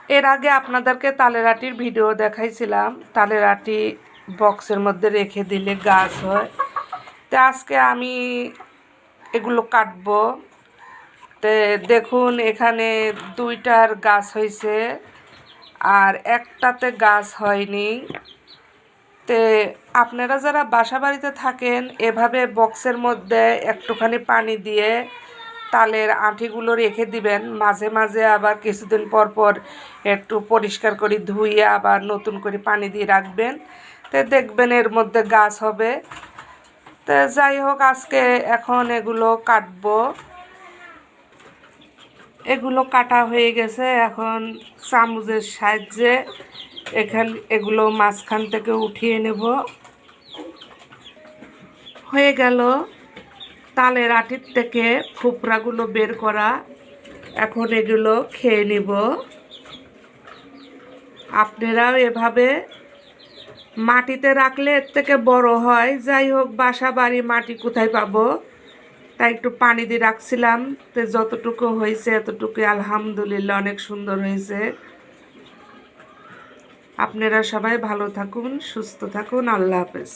এর আগে আপনাদেরকে তালের আটির ভিডিও দেখাইছিলাম, তালের আটি বক্সের মধ্যে রেখে দিলে গাছ হয়। তো আজকে আমি এগুলো কাটবো। তো দেখুন এখানে দুইটার গাছ হয়েছে আর একটাতে গাছ হয়নি। তে আপনারা যারা বাসা বাড়িতে থাকেন এভাবে বক্সের মধ্যে একটুখানি পানি দিয়ে তালের আঁটিগুলো রেখে দিবেন। মাঝে মাঝে আবার কিছুদিন পর পর একটু পরিষ্কার করে ধুয়ে আবার নতুন করে পানি দিয়ে রাখবেন, তো দেখবেন এর মধ্যে গাছ হবে। তো যাই হোক, আজকে এখন এগুলো কাটবো। এগুলো কাটা হয়ে গেছে, এখন চামচের সাহায্যে এগুলো মাঝখান থেকে উঠিয়ে নেব। হয়ে গেল তালের আটির থেকে খোপরাগুলো বের করা। এখন এগুলো খেয়ে নিব। আপনারাও এভাবে মাটিতে রাখলে এর থেকে বড় হয়। যাই হোক, বাসা বাড়ি মাটি কোথায় পাবো, তাই একটু পানি দিয়ে রাখছিলাম। তো যতটুকু হয়েছে এতটুকু আলহামদুলিল্লাহ অনেক সুন্দর হয়েছে। আপনারা সবাই ভালো থাকুন, সুস্থ থাকুন। আল্লাহ হাফেজ।